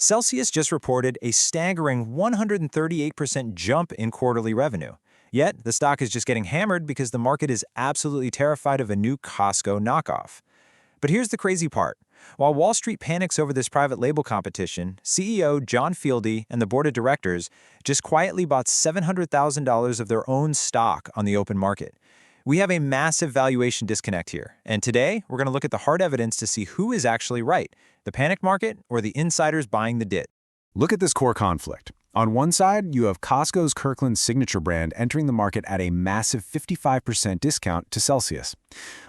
Celsius just reported a staggering 138% jump in quarterly revenue. Yet, the stock is just getting hammered because the market is absolutely terrified of a new Costco knockoff. But here's the crazy part. While Wall Street panics over this private label competition, CEO John Fieldy and the board of directors just quietly bought $700,000 of their own stock on the open market. We have a massive valuation disconnect here, and today we're going to look at the hard evidence to see who is actually right, the panic market or the insiders buying the dip. Look at this core conflict. On one side, you have Costco's Kirkland signature brand entering the market at a massive 55% discount to Celsius.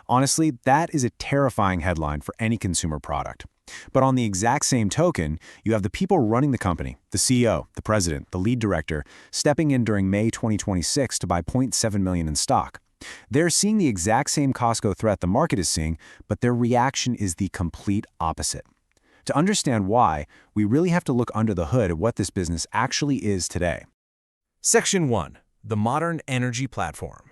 Honestly, that is a terrifying headline for any consumer product. But on the exact same token, you have the people running the company, the CEO, the president, the lead director, stepping in during May 2026 to buy 0.7 million in stock. They're seeing the exact same Costco threat the market is seeing, but their reaction is the complete opposite. To understand why, we really have to look under the hood at what this business actually is today. Section 1. The Modern Energy Platform.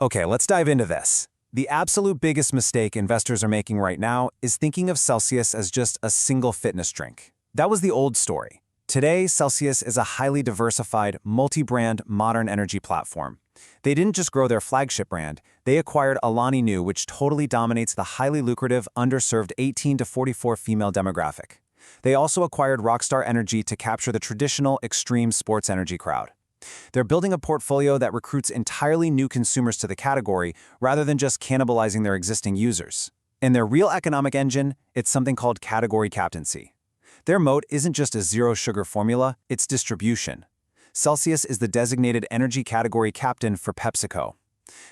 Okay, let's dive into this. The absolute biggest mistake investors are making right now is thinking of Celsius as just a single fitness drink. That was the old story. Today, Celsius is a highly diversified, multi-brand modern energy platform. They didn't just grow their flagship brand, they acquired Alani, which totally dominates the highly lucrative, underserved 18 to 44 female demographic. They also acquired Rockstar Energy to capture the traditional extreme sports energy crowd. They're building a portfolio that recruits entirely new consumers to the category rather than just cannibalizing their existing users. In their real economic engine, it's something called category captaincy. Their moat isn't just a zero-sugar formula, it's distribution. Celsius is the designated energy category captain for PepsiCo.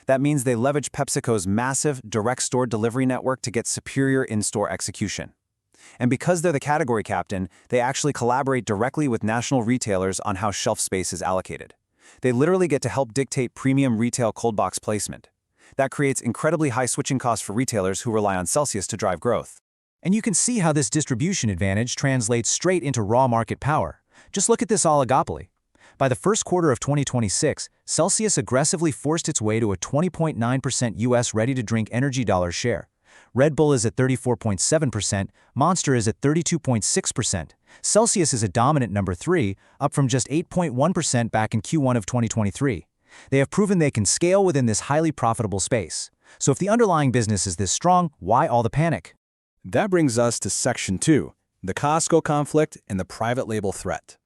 That means they leverage PepsiCo's massive, direct store delivery network to get superior in-store execution. And because they're the category captain, they actually collaborate directly with national retailers on how shelf space is allocated. They literally get to help dictate premium retail cold box placement. That creates incredibly high switching costs for retailers who rely on Celsius to drive growth. And you can see how this distribution advantage translates straight into raw market power. Just look at this oligopoly. By the first quarter of 2026, Celsius aggressively forced its way to a 20.9% U.S. ready-to-drink energy dollar share. Red Bull is at 34.7%, Monster is at 32.6%. Celsius is a dominant number 3, up from just 8.1% back in Q1 of 2023. They have proven they can scale within this highly profitable space. So if the underlying business is this strong, why all the panic? That brings us to Section 2, the Costco conflict and the private label threat.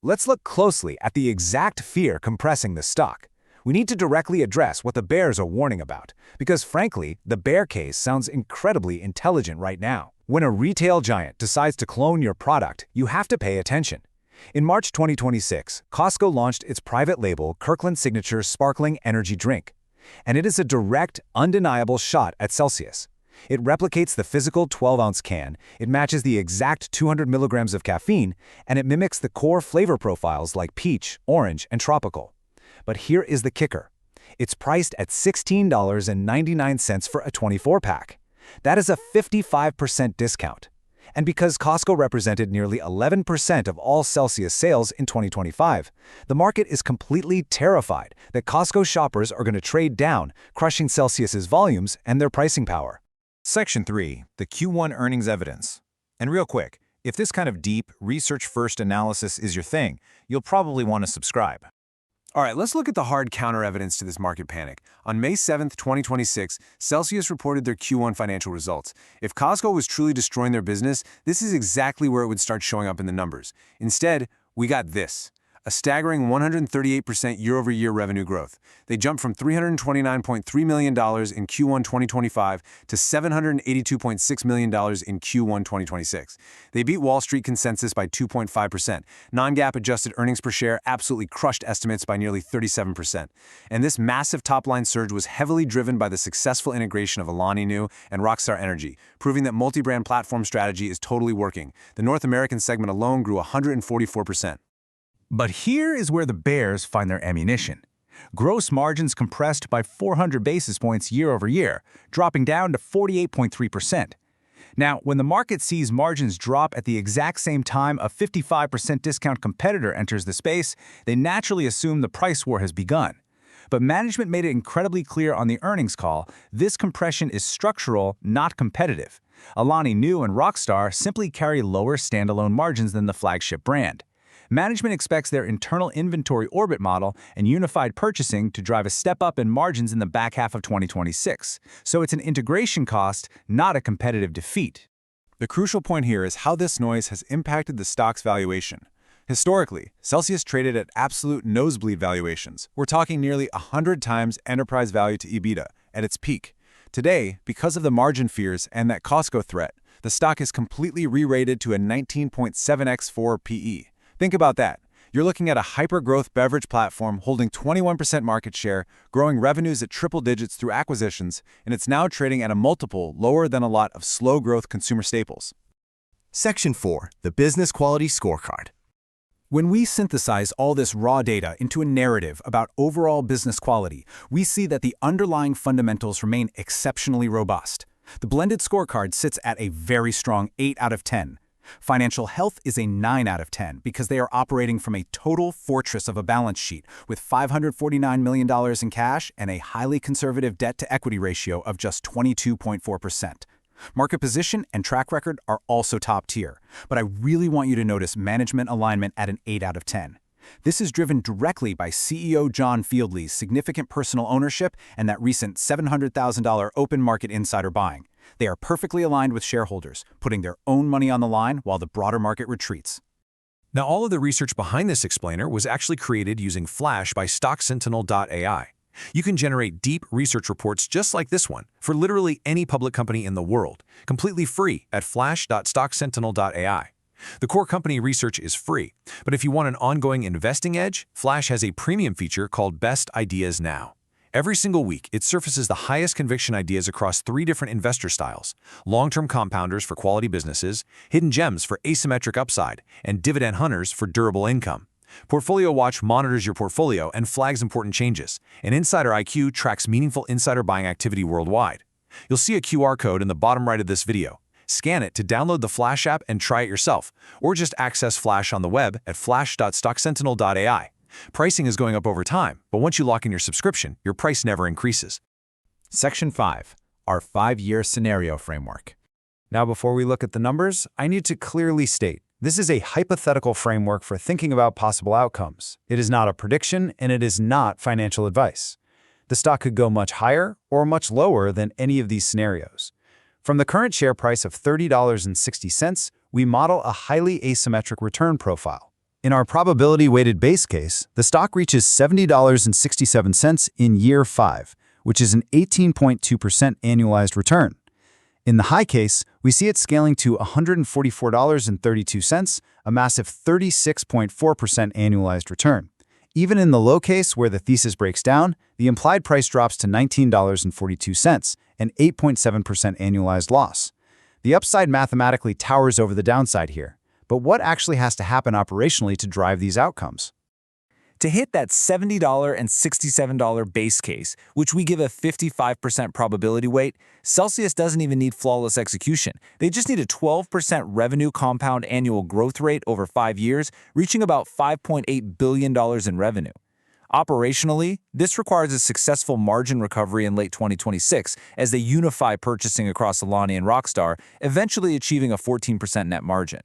Let's look closely at the exact fear compressing the stock. We need to directly address what the bears are warning about, because frankly, the bear case sounds incredibly intelligent right now. When a retail giant decides to clone your product, you have to pay attention. In March 2026, Costco launched its private label Kirkland Signature Sparkling Energy Drink, and it is a direct, undeniable shot at Celsius. It replicates the physical 12-ounce can, it matches the exact 200 milligrams of caffeine, and it mimics the core flavor profiles like peach, orange, and tropical. But here is the kicker. It's priced at $16.99 for a 24-pack. That is a 55% discount. And because Costco represented nearly 11% of all Celsius sales in 2025, the market is completely terrified that Costco shoppers are going to trade down, crushing Celsius's volumes and their pricing power. Section 3. The Q1 earnings evidence. And real quick, if this kind of deep, research-first analysis is your thing, you'll probably want to subscribe. All right, let's look at the hard counter-evidence to this market panic. On May 7, 2026, Celsius reported their Q1 financial results. If Costco was truly destroying their business, this is exactly where it would start showing up in the numbers. Instead, we got this. A staggering 138% year-over-year revenue growth. They jumped from $329.3 million in Q1 2025 to $782.6 million in Q1 2026. They beat Wall Street consensus by 2.5%. Non-GAAP adjusted earnings per share absolutely crushed estimates by nearly 37%. And this massive top-line surge was heavily driven by the successful integration of Alani and Rockstar Energy, proving that multi-brand platform strategy is totally working. The North American segment alone grew 144%. But here is where the bears find their ammunition. Gross margins compressed by 400 basis points year over year, dropping down to 48.3%. Now, when the market sees margins drop at the exact same time a 55% discount competitor enters the space, they naturally assume the price war has begun. But management made it incredibly clear on the earnings call, this compression is structural, not competitive. Alani New and Rockstar simply carry lower standalone margins than the flagship brand. Management expects their internal inventory orbit model and unified purchasing to drive a step up in margins in the back half of 2026, so it's an integration cost, not a competitive defeat. The crucial point here is how this noise has impacted the stock's valuation. Historically, Celsius traded at absolute nosebleed valuations. We're talking nearly 100 times enterprise value to EBITDA at its peak. Today, because of the margin fears and that Costco threat, the stock is completely re-rated to a 19.7x forward PE. Think about that. You're looking at a hyper-growth beverage platform holding 21% market share, growing revenues at triple digits through acquisitions, and it's now trading at a multiple lower than a lot of slow-growth consumer staples. Section 4. The Business Quality Scorecard. When we synthesize all this raw data into a narrative about overall business quality, we see that the underlying fundamentals remain exceptionally robust. The blended scorecard sits at a very strong 8 out of 10. Financial health is a 9 out of 10 because they are operating from a total fortress of a balance sheet with $549 million in cash and a highly conservative debt-to-equity ratio of just 22.4%. Market position and track record are also top tier, but I really want you to notice management alignment at an 8 out of 10. This is driven directly by CEO John Fieldly's significant personal ownership and that recent $700,000 open market insider buying. They are perfectly aligned with shareholders, putting their own money on the line while the broader market retreats. Now, all of the research behind this explainer was actually created using Flash by StockSentinel.ai. You can generate deep research reports just like this one for literally any public company in the world, completely free at flash.stocksentinel.ai. The core company research is free, but if you want an ongoing investing edge, Flash has a premium feature called Best Ideas Now. Every single week, it surfaces the highest conviction ideas across 3 different investor styles: long-term compounders for quality businesses, hidden gems for asymmetric upside, and dividend hunters for durable income. Portfolio Watch monitors your portfolio and flags important changes, and Insider IQ tracks meaningful insider buying activity worldwide. You'll see a QR code in the bottom right of this video. Scan it to download the Flash app and try it yourself, or just access Flash on the web at flash.stocksentinel.ai. Pricing is going up over time, but once you lock in your subscription, your price never increases. Section 5. Our 5-year scenario framework. Now, before we look at the numbers, I need to clearly state, this is a hypothetical framework for thinking about possible outcomes. It is not a prediction, and it is not financial advice. The stock could go much higher or much lower than any of these scenarios. From the current share price of $30.60, we model a highly asymmetric return profile. In our probability-weighted base case, the stock reaches $70.67 in year 5, which is an 18.2% annualized return. In the high case, we see it scaling to $144.32, a massive 36.4% annualized return. Even in the low case, where the thesis breaks down, the implied price drops to $19.42, an 8.7% annualized loss. The upside mathematically towers over the downside here. But what actually has to happen operationally to drive these outcomes? To hit that $70.67 base case, which we give a 55% probability weight, Celsius doesn't even need flawless execution. They just need a 12% revenue compound annual growth rate over 5 years, reaching about $5.8 billion in revenue. Operationally, this requires a successful margin recovery in late 2026 as they unify purchasing across Alani and Rockstar, eventually achieving a 14% net margin.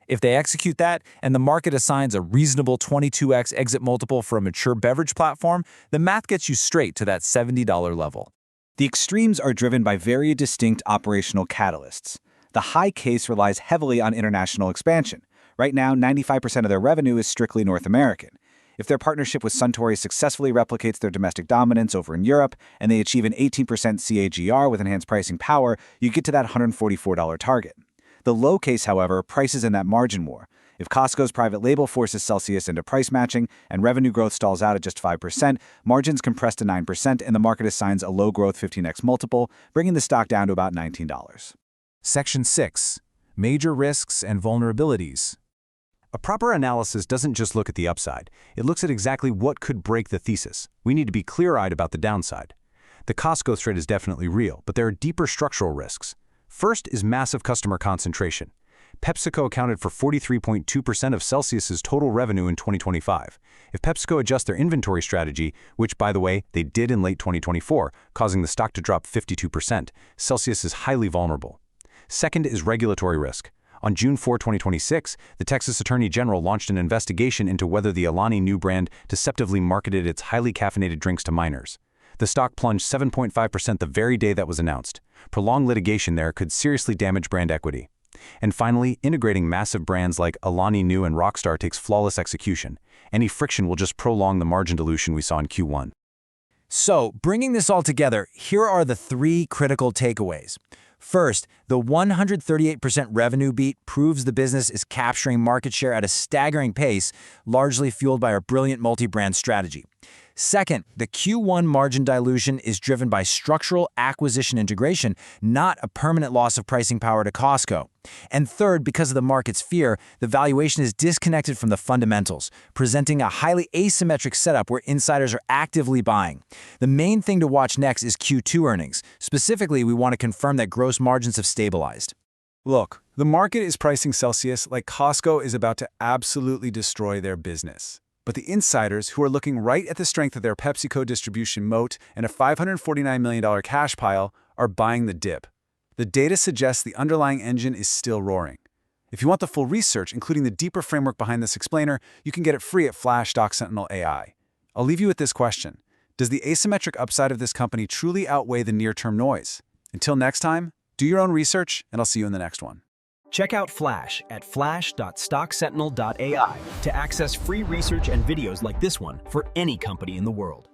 If they execute that and the market assigns a reasonable 22x exit multiple for a mature beverage platform, the math gets you straight to that $70 level. The extremes are driven by very distinct operational catalysts. The high case relies heavily on international expansion. Right now, 95% of their revenue is strictly North American. If their partnership with Suntory successfully replicates their domestic dominance over in Europe and they achieve an 18% CAGR with enhanced pricing power, you get to that $144 target. The low case, however, prices in that margin war. If Costco's private label forces Celsius into price matching and revenue growth stalls out at just 5%, margins compress to 9% and the market assigns a low-growth 15x multiple, bringing the stock down to about $19. Section 6. Major risks and vulnerabilities. A proper analysis doesn't just look at the upside. It looks at exactly what could break the thesis. We need to be clear-eyed about the downside. The Costco threat is definitely real, but there are deeper structural risks. First is massive customer concentration. PepsiCo accounted for 43.2% of Celsius's total revenue in 2025. If PepsiCo adjusts their inventory strategy, which, by the way, they did in late 2024, causing the stock to drop 52%, Celsius is highly vulnerable. Second is regulatory risk. On June 4, 2026, the Texas Attorney General launched an investigation into whether the Alani new brand deceptively marketed its highly caffeinated drinks to minors. The stock plunged 7.5% the very day that was announced. Prolonged litigation there could seriously damage brand equity. And finally, integrating massive brands like Alani Nu and Rockstar takes flawless execution. Any friction will just prolong the margin dilution we saw in Q1. So, bringing this all together, here are the 3 critical takeaways. First, the 138% revenue beat proves the business is capturing market share at a staggering pace, largely fueled by our brilliant multi-brand strategy. Second, the Q1 margin dilution is driven by structural acquisition integration, not a permanent loss of pricing power to Costco. And third, because of the market's fear, the valuation is disconnected from the fundamentals, presenting a highly asymmetric setup where insiders are actively buying. The main thing to watch next is Q2 earnings. Specifically, we want to confirm that gross margins have stabilized. Look, the market is pricing Celsius like Costco is about to absolutely destroy their business. But the insiders, who are looking right at the strength of their PepsiCo distribution moat and a $549 million cash pile, are buying the dip. The data suggests the underlying engine is still roaring. If you want the full research, including the deeper framework behind this explainer, you can get it free at Flash Stock Sentinel AI. I'll leave you with this question. Does the asymmetric upside of this company truly outweigh the near-term noise? Until next time, do your own research, and I'll see you in the next one. Check out Flash at flash.stocksentinel.ai to access free research and videos like this one for any company in the world.